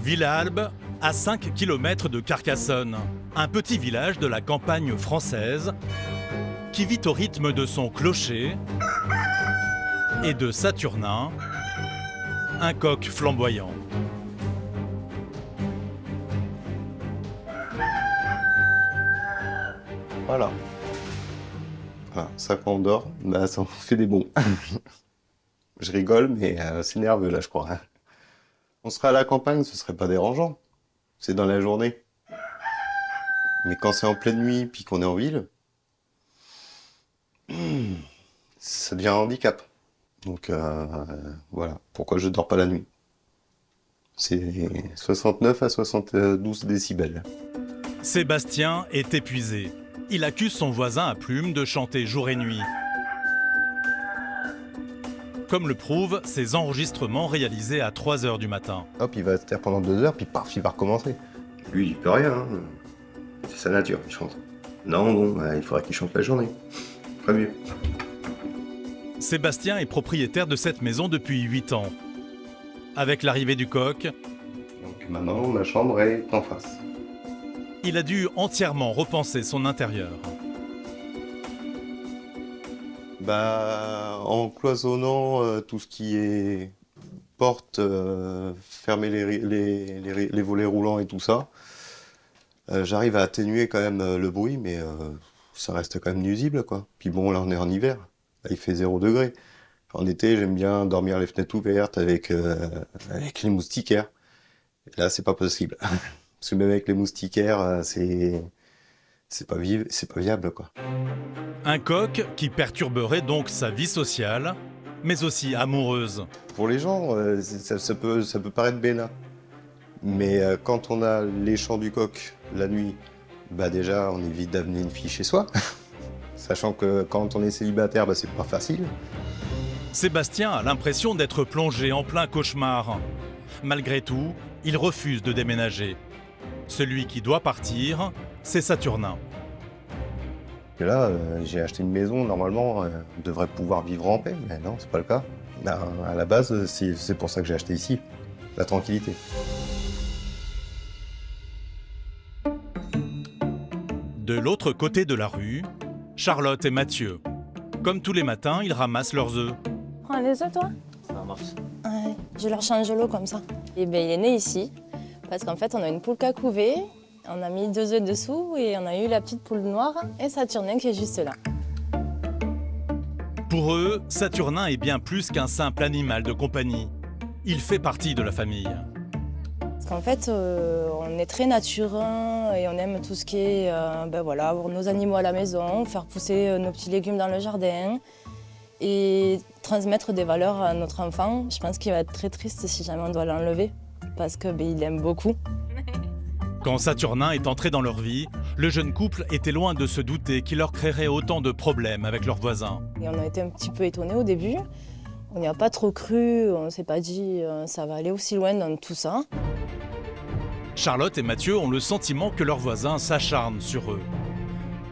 Villa-Albe, à 5 km de Carcassonne, un petit village de la campagne française qui vit au rythme de son clocher et de Saturnin, un coq flamboyant. Voilà. Voilà, ça quand on dort, bah, ça en fait des bons. Je rigole, mais c'est nerveux là, je crois. On serait à la campagne, ce serait pas dérangeant. C'est dans la journée. Mais quand c'est en pleine nuit, puis qu'on est en ville, ça devient un handicap. Donc voilà, pourquoi je dors pas la nuit. C'est 69 à 72 décibels. Sébastien est épuisé. Il accuse son voisin à plumes de chanter jour et nuit. Comme le prouvent ces enregistrements réalisés à 3 h du matin. Hop, il va se taire pendant 2 heures, puis paf, il va recommencer. Lui, il peut rien, hein. C'est sa nature, il chante. Non, bon, il faudrait qu'il chante la journée. Très mieux. Sébastien est propriétaire de cette maison depuis 8 ans. Avec l'arrivée du coq, Donc maintenant, ma chambre est en face. il a dû entièrement repenser son intérieur. Bah, en cloisonnant tout ce qui est porte, fermer les volets roulants et tout ça, j'arrive à atténuer quand même le bruit, mais ça reste quand même nuisible, quoi. Puis bon, là, on est en hiver. Là, il fait 0 degré. En été, j'aime bien dormir les fenêtres ouvertes avec les moustiquaires. Et là, c'est pas possible. Parce que même avec les moustiquaires, c'est pas viable, quoi. Un coq qui perturberait donc sa vie sociale, mais aussi amoureuse. Pour les gens, ça peut paraître bénin. Mais quand on a les chants du coq la nuit, bah déjà, on évite d'amener une fille chez soi. Sachant que quand on est célibataire, bah, c'est pas facile. Sébastien a l'impression d'être plongé en plein cauchemar. Malgré tout, il refuse de déménager. Celui qui doit partir, c'est Saturnin. Et là, j'ai acheté une maison, normalement, on devrait pouvoir vivre en paix, mais non, c'est pas le cas. Ben, à la base, c'est pour ça que j'ai acheté ici, la tranquillité. De l'autre côté de la rue, Charlotte et Mathieu. Comme tous les matins, ils ramassent leurs œufs. Prends les œufs, toi? Ça marche. Ouais, je leur change l'eau comme ça. Et ben, il est né ici, parce qu'en fait, on a une poule qu'a couvé, on a mis 2 œufs dessous et on a eu la petite poule noire et Saturnin qui est juste là. Pour eux, Saturnin est bien plus qu'un simple animal de compagnie. Il fait partie de la famille. Parce qu'en fait, on est très naturin et on aime tout ce qui est avoir nos animaux à la maison, faire pousser nos petits légumes dans le jardin et transmettre des valeurs à notre enfant. Je pense qu'il va être très triste si jamais on doit l'enlever parce qu'il aime beaucoup. Quand Saturnin est entré dans leur vie, le jeune couple était loin de se douter qu'il leur créerait autant de problèmes avec leurs voisins. Et on a été un petit peu étonnés au début. On n'y a pas trop cru, on ne s'est pas dit ça va aller aussi loin dans tout ça. Charlotte et Mathieu ont le sentiment que leurs voisins s'acharnent sur eux.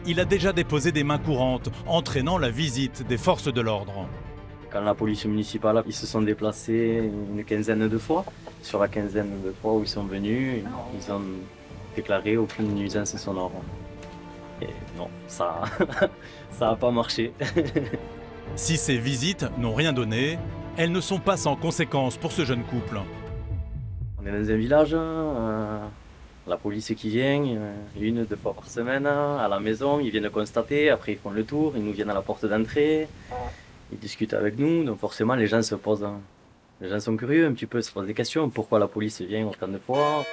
Il a déjà déposé des mains courantes, entraînant la visite des forces de l'ordre. Quand la police municipale, ils se sont déplacés une quinzaine de fois. Sur la quinzaine de fois où ils sont venus, ils ont déclaré aucune nuisance sonore. Et non, ça n'a pas marché. Si ces visites n'ont rien donné, elles ne sont pas sans conséquences pour ce jeune couple. On est dans un village, la police qui vient, 1-2 fois par semaine, à la maison, ils viennent constater, après ils font le tour, ils nous viennent à la porte d'entrée, ils discutent avec nous, donc forcément les gens se posent, les gens sont curieux un petit peu, se posent des questions, pourquoi la police vient autant de fois.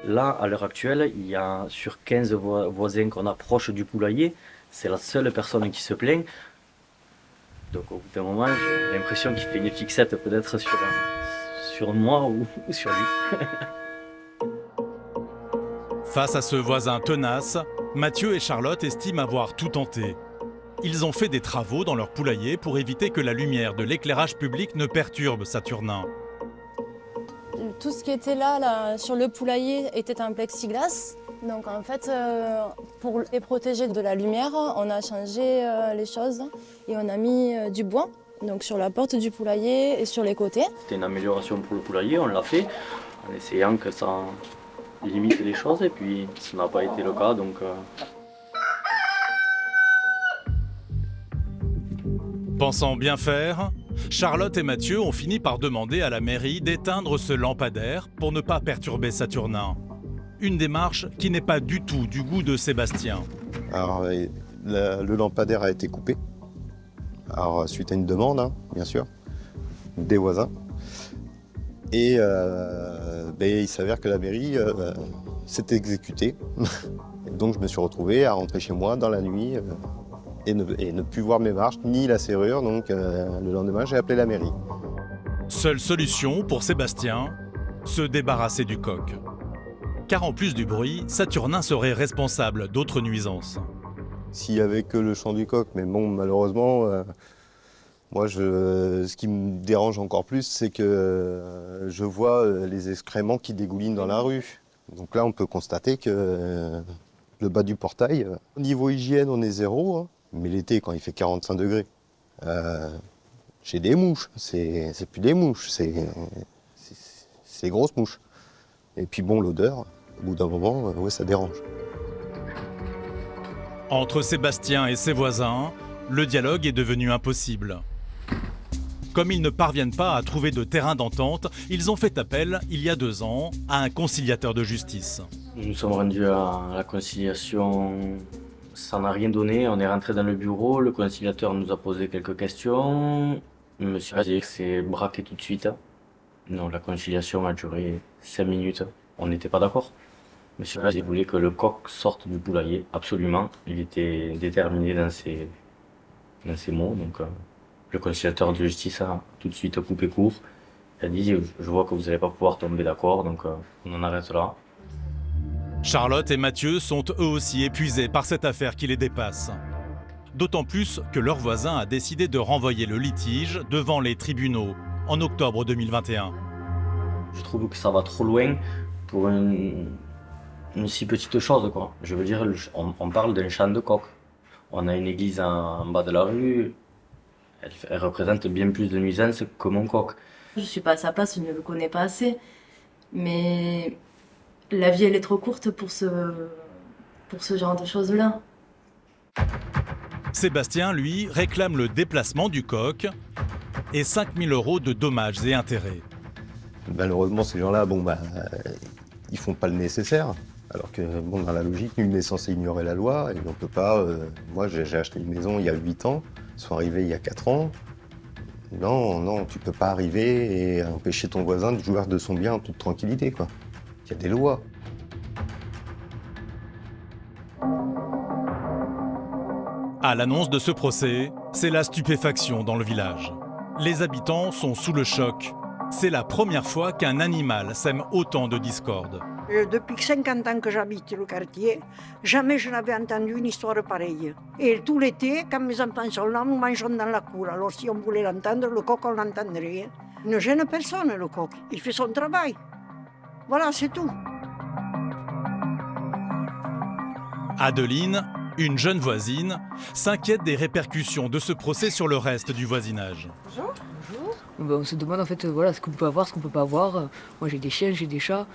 Là, à l'heure actuelle, il y a sur 15 voisins qu'on approche du poulailler, c'est la seule personne qui se plaint. Donc au bout d'un moment, j'ai l'impression qu'il fait une fixette peut-être sur moi ou sur lui. Face à ce voisin tenace, Mathieu et Charlotte estiment avoir tout tenté. Ils ont fait des travaux dans leur poulailler pour éviter que la lumière de l'éclairage public ne perturbe Saturnin. Tout ce qui était là sur le poulailler était en plexiglas. Donc en fait, pour les protéger de la lumière, on a changé les choses et on a mis du bois. Donc sur la porte du poulailler et sur les côtés. C'était une amélioration pour le poulailler, on l'a fait. en essayant que ça limite les choses, et puis ça n'a pas été le cas, donc... Pensant bien faire, Charlotte et Mathieu ont fini par demander à la mairie d'éteindre ce lampadaire pour ne pas perturber Saturnin. Une démarche qui n'est pas du tout du goût de Sébastien. Alors, le lampadaire a été coupé. Alors, suite à une demande, hein, bien sûr, des voisins. Et il s'avère que la mairie s'est exécutée. Donc, je me suis retrouvé à rentrer chez moi dans la nuit et ne plus voir mes marches ni la serrure. Donc, le lendemain, j'ai appelé la mairie. Seule solution pour Sébastien, se débarrasser du coq. Car en plus du bruit, Saturnin serait responsable d'autres nuisances. S'il n'y avait que le chant du coq, mais bon, malheureusement, moi, ce qui me dérange encore plus, c'est que je vois les excréments qui dégoulinent dans la rue. Donc là, on peut constater que le bas du portail, au niveau hygiène, on est zéro, hein, mais l'été, quand il fait 45 degrés, j'ai des mouches. C'est plus des mouches, c'est des grosses mouches. Et puis bon, l'odeur, au bout d'un moment, ouais, ça dérange. Entre Sébastien et ses voisins, le dialogue est devenu impossible. Comme ils ne parviennent pas à trouver de terrain d'entente, ils ont fait appel, il y a 2 ans, à un conciliateur de justice. Nous sommes rendus à la conciliation, ça n'a rien donné. On est rentré dans le bureau, le conciliateur nous a posé quelques questions. Monsieur a dit que c'est braqué tout de suite. Non, la conciliation a duré 5 minutes. On n'était pas d'accord. Monsieur Razzi voulait que le coq sorte du poulailler, absolument. Il était déterminé dans ses mots. Donc, le conciliateur de justice a tout de suite coupé court. Il a dit « Je vois que vous n'allez pas pouvoir tomber d'accord, donc on en arrête là ». Charlotte et Mathieu sont eux aussi épuisés par cette affaire qui les dépasse. D'autant plus que leur voisin a décidé de renvoyer le litige devant les tribunaux en octobre 2021. Je trouve que ça va trop loin pour une si petite chose, quoi. Je veux dire, on parle d'un champ de coq. On a une église en bas de la rue, elle représente bien plus de nuisances que mon coq. Je suis pas à sa place, je ne le connais pas assez. Mais la vie, elle est trop courte pour ce genre de choses-là. Sébastien, lui, réclame le déplacement du coq et 5 000 € de dommages et intérêts. Malheureusement, ces gens-là, ils font pas le nécessaire. Alors que, dans la logique, nul n'est censé ignorer la loi et on peut pas... moi, j'ai acheté une maison il y a 8 ans, ils sont arrivés il y a 4 ans. Non, tu peux pas arriver et empêcher ton voisin de jouir de son bien en toute tranquillité, quoi. Il y a des lois. À l'annonce de ce procès, c'est la stupéfaction dans le village. Les habitants sont sous le choc. C'est la première fois qu'un animal sème autant de discorde. Depuis 50 ans que j'habite le quartier, jamais je n'avais entendu une histoire pareille. Et tout l'été, quand mes enfants sont là, nous mangeons dans la cour. Alors si on voulait l'entendre, le coq, on l'entendrait. Il ne gêne personne, le coq. Il fait son travail. Voilà, c'est tout. Adeline, une jeune voisine, s'inquiète des répercussions de ce procès sur le reste du voisinage. Bonjour. On se demande en fait ce qu'on peut avoir, ce qu'on peut pas avoir. Moi j'ai des chiens, j'ai des chats.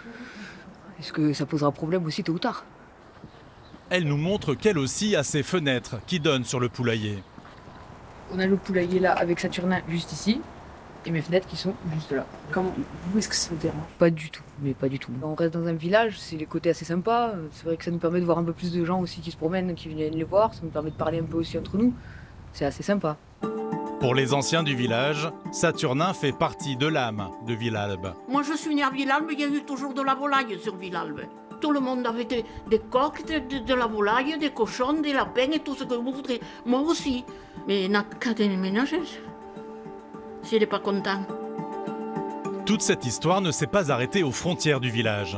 Est-ce que ça posera problème aussi tôt ou tard? Elle nous montre qu'elle aussi a ses fenêtres qui donnent sur le poulailler. On a le poulailler là avec Saturnin juste ici et mes fenêtres qui sont juste là. Comment vous est-ce que ça vous dérange? Pas du tout, mais pas du tout. On reste dans un village, c'est les côtés assez sympas. C'est vrai que ça nous permet de voir un peu plus de gens aussi qui se promènent, qui viennent les voir. Ça nous permet de parler un peu aussi entre nous. C'est assez sympa. Pour les anciens du village, Saturnin fait partie de l'âme de Villalbe. Moi, je suis née à Villalbe, il y a eu toujours de la volaille sur Villalbe. Tout le monde avait des coqs, de la volaille, des cochons, des lapins et tout ce que vous voudrez. Moi aussi. Mais il n'a qu'à déménager. S'il n'est pas content. Toute cette histoire ne s'est pas arrêtée aux frontières du village.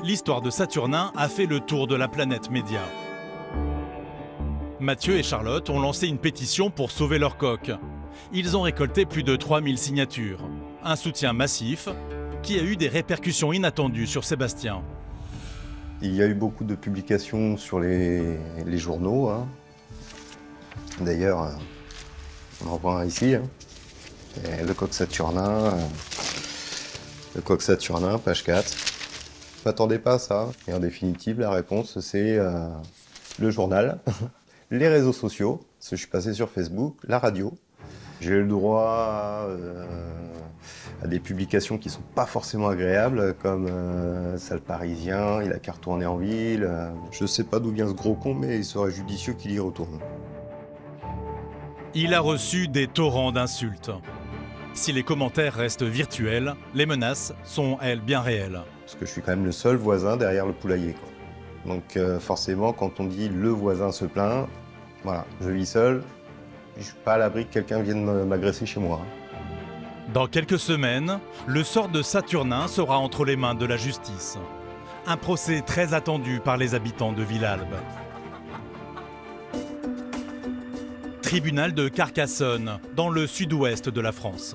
L'histoire de Saturnin a fait le tour de la planète média. Mathieu et Charlotte ont lancé une pétition pour sauver leur coq. Ils ont récolté plus de 3000 signatures. Un soutien massif qui a eu des répercussions inattendues sur Sébastien. Il y a eu beaucoup de publications sur les journaux. Hein. D'ailleurs, on en voit un ici. Hein. Le coq Saturnin. Le coq saturnin, page 4. Je m'attendais pas à ça. Et en définitive, la réponse, c'est le journal, les réseaux sociaux, parce que je suis passé sur Facebook, la radio. J'ai eu le droit à des publications qui sont pas forcément agréables, comme Sale Parisien, il a qu'à retourner en ville. Je sais pas d'où vient ce gros con, mais il serait judicieux qu'il y retourne. Il a reçu des torrents d'insultes. Si les commentaires restent virtuels, les menaces sont, elles, bien réelles. Parce que je suis quand même le seul voisin derrière le poulailler, quoi. Donc forcément, quand on dit le voisin se plaint, voilà, je vis seul, je suis pas à l'abri que quelqu'un vienne m'agresser chez moi. Dans quelques semaines, le sort de Saturnin sera entre les mains de la justice. Un procès très attendu par les habitants de Villalbe. Tribunal de Carcassonne, dans le sud-ouest de la France.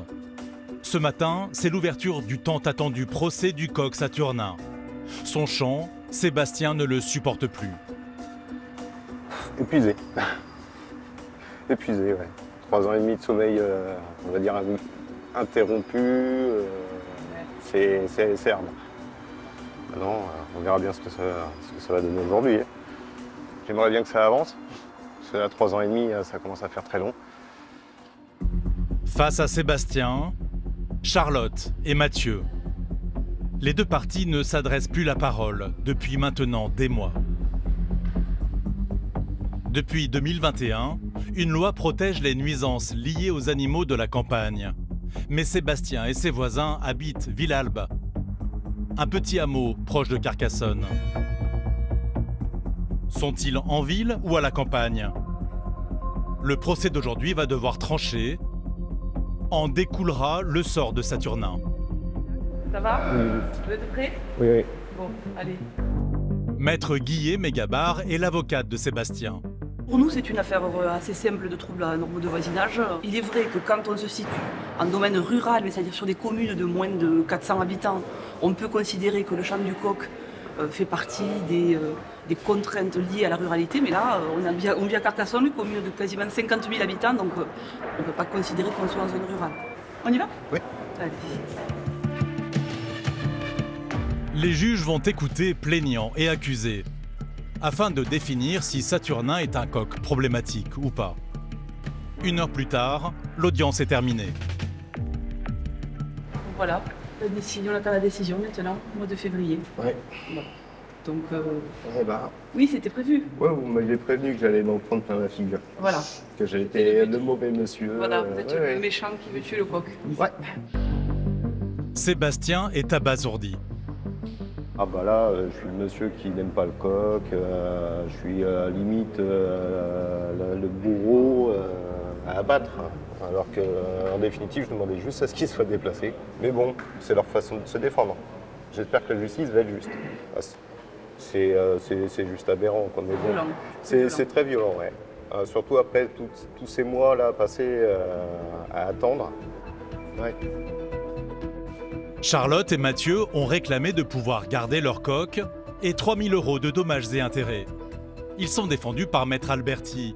Ce matin, c'est l'ouverture du tant attendu procès du coq Saturnin. Son chant, Sébastien ne le supporte plus. Épuisé. Épuisé, ouais. 3 ans et demi de sommeil, on va dire, interrompu. C'est hard. Maintenant, on verra bien ce que ça va donner aujourd'hui. J'aimerais bien que ça avance. Parce que là, 3 ans et demi, ça commence à faire très long. Face à Sébastien, Charlotte et Mathieu. Les deux parties ne s'adressent plus la parole depuis maintenant des mois. Depuis 2021, une loi protège les nuisances liées aux animaux de la campagne. Mais Sébastien et ses voisins habitent Villalbe, un petit hameau proche de Carcassonne. Sont-ils en ville ou à la campagne? Le procès d'aujourd'hui va devoir trancher. En découlera le sort de Saturnin. Ça va? Oui. Vous êtes prêts? Oui, oui. Bon, allez. Maître Guillet Mégabar est l'avocate de Sébastien. Pour nous, c'est une affaire assez simple de troubles anormaux de voisinage. Il est vrai que quand on se situe en domaine rural, c'est-à-dire sur des communes de moins de 400 habitants, on peut considérer que le chant du coq fait partie des contraintes liées à la ruralité. Mais là, on vit à Carcassonne, une commune de quasiment 50 000 habitants, donc on ne peut pas considérer qu'on soit en zone rurale. On y va? Oui. Allez. Les juges vont écouter plaignants et accusés, afin de définir si Saturnin est un coq problématique ou pas. 1 heure plus tard, l'audience est terminée. Voilà, on attend la décision maintenant, au mois de février. Ouais. Bon. Donc, Eh ben, oui, c'était prévu. ouais, vous m'aviez prévenu que j'allais m'en prendre plein la figure. Voilà. Que j'étais le mauvais monsieur. Voilà, vous êtes ouais, le méchant qui veut tuer le coq. Ouais. Sébastien est abasourdi. Ah bah là, je suis le monsieur qui n'aime pas le coq, je suis limite le bourreau à abattre. Alors qu'en définitive, je demandais juste à ce qu'il soit déplacé. Mais bon, c'est leur façon de se défendre. J'espère que la justice va être juste. C'est juste aberrant. C'est très violent, ouais. Surtout après tous ces mois là passés à attendre. Ouais. Charlotte et Mathieu ont réclamé de pouvoir garder leur coq et 3 000 € de dommages et intérêts. Ils sont défendus par Maître Alberti,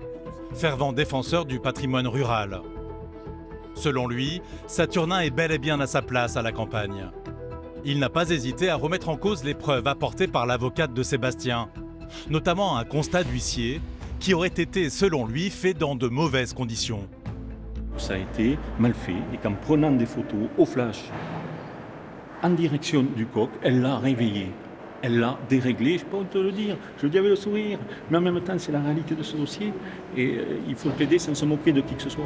fervent défenseur du patrimoine rural. Selon lui, Saturnin est bel et bien à sa place à la campagne. Il n'a pas hésité à remettre en cause les preuves apportées par l'avocate de Sébastien, notamment un constat d'huissier qui aurait été, selon lui, fait dans de mauvaises conditions. Ça a été mal fait et qu'en prenant des photos au flash, en direction du coq, elle l'a réveillé. Elle l'a déréglé, je peux te le dire. Je le dis avec le sourire. Mais en même temps, c'est la réalité de ce dossier. Et il faut le plaider sans se moquer de qui que ce soit.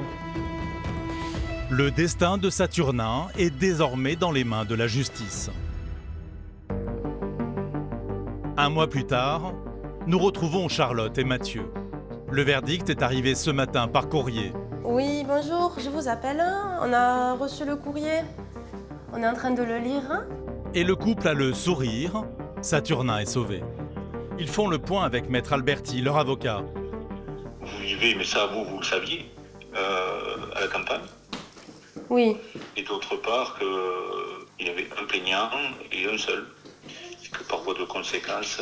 Le destin de Saturnin est désormais dans les mains de la justice. 1 mois plus tard, nous retrouvons Charlotte et Mathieu. Le verdict est arrivé ce matin par courrier. Oui, bonjour, je vous appelle. On a reçu le courrier. On est en train de le lire. Et le couple a le sourire. Saturnin est sauvé. Ils font le point avec Maître Alberti, leur avocat. Vous vivez, mais ça vous le saviez, à la campagne. Oui. Et d'autre part, qu'il y avait un plaignant et un seul. Et que par voie de conséquence,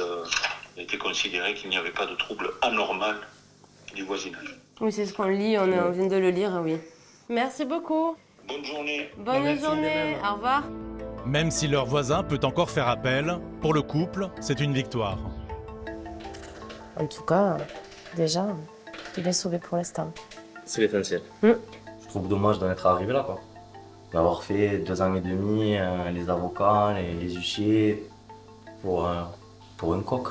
il a été considéré qu'il n'y avait pas de trouble anormal du voisinage. Oui, c'est ce qu'on lit, on vient de le lire, oui. Merci beaucoup. Bonne journée. Bonne journée, au revoir. Même si leur voisin peut encore faire appel, pour le couple, c'est une victoire. En tout cas, déjà, il est sauvé pour l'instant. C'est l'essentiel. Je trouve dommage d'en être arrivé là, quoi. D'avoir fait 2 ans et demi, les avocats, les huissiers, pour un coq.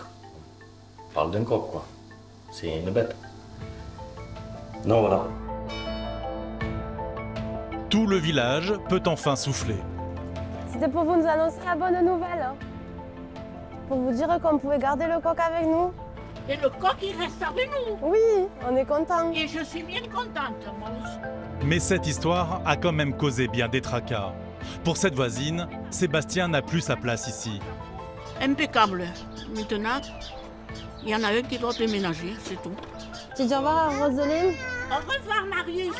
On parle d'un coq, quoi. C'est une bête. Non, voilà. Tout le village peut enfin souffler. C'était pour vous nous annoncer la bonne nouvelle. Hein. Pour vous dire qu'on pouvait garder le coq avec nous. Et le coq, il reste avec nous. Oui, on est contents. Et je suis bien contente, moi aussi. Mais cette histoire a quand même causé bien des tracas. Pour cette voisine, Sébastien n'a plus sa place ici. Impeccable. Maintenant, il y en a un qui doit déménager, c'est tout. Tu dis au revoir à Roselyne. Au revoir, Marius.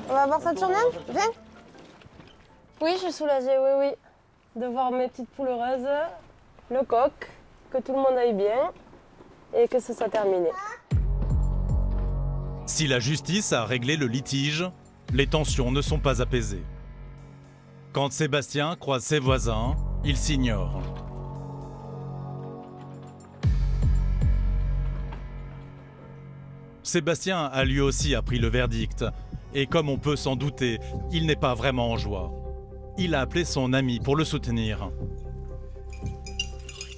On va voir Saturnin. Viens. Oui, je suis soulagée, oui. De voir mes petites poules heureuses, le coq, que tout le monde aille bien et que ce soit terminé. Si la justice a réglé le litige, les tensions ne sont pas apaisées. Quand Sébastien croise ses voisins, il s'ignore. Sébastien a lui aussi appris le verdict, et comme on peut s'en douter, il n'est pas vraiment en joie. Il a appelé son ami pour le soutenir.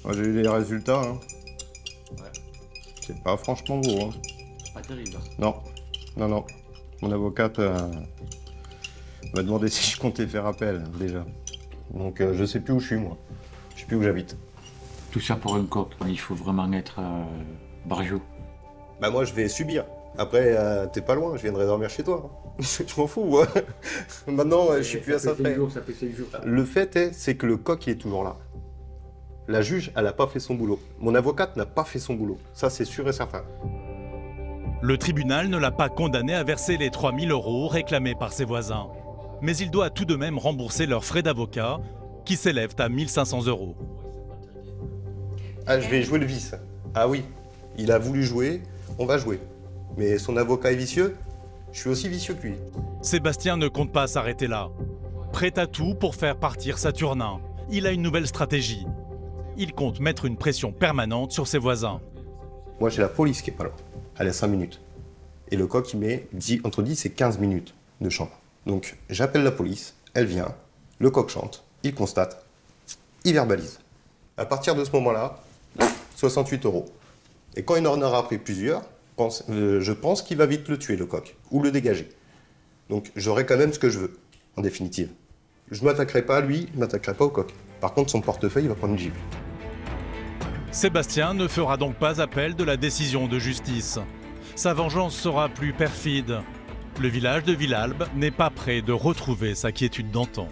Moi, j'ai eu les résultats. Hein. Ouais. C'est pas franchement beau. Hein. C'est pas terrible. Non. Mon avocate m'a demandé si je comptais faire appel, déjà. Donc, je sais plus où je suis, moi. Je sais plus où j'habite. Tout ça pour un coq, mais il faut vraiment être barjot. Bah, moi, je vais subir. Après, t'es pas loin, je viendrai dormir chez toi. Je m'en fous, moi. Maintenant, je suis plus à ça près. Ça fait 5 jours. Le fait c'est que le coq, il est toujours là. La juge, elle n'a pas fait son boulot. Mon avocate n'a pas fait son boulot. Ça, c'est sûr et certain. Le tribunal ne l'a pas condamné à verser les 3 000 € réclamés par ses voisins. Mais il doit tout de même rembourser leurs frais d'avocat, qui s'élèvent à 1 500 €. Ah, je vais jouer le vice. Ah oui, il a voulu jouer, on va jouer. Mais son avocat est vicieux, je suis aussi vicieux que lui. Sébastien ne compte pas s'arrêter là. Prêt à tout pour faire partir Saturnin, il a une nouvelle stratégie. Il compte mettre une pression permanente sur ses voisins. Moi, j'ai la police qui est pas là. Elle a 5 minutes. Et le coq, il met entre 10 et 15 minutes de chant. Donc, j'appelle la police, elle vient, le coq chante, il constate, il verbalise. À partir de ce moment-là, 68 €. Et quand il en aura pris plusieurs, je pense qu'il va vite le tuer, le coq, ou le dégager. Donc, j'aurai quand même ce que je veux, en définitive. Je ne m'attaquerai pas à lui, je ne m'attaquerai pas au coq. Par contre, son portefeuille, il va prendre une gifle. Sébastien ne fera donc pas appel de la décision de justice. Sa vengeance sera plus perfide. Le village de Villalbe n'est pas prêt de retrouver sa quiétude d'antan.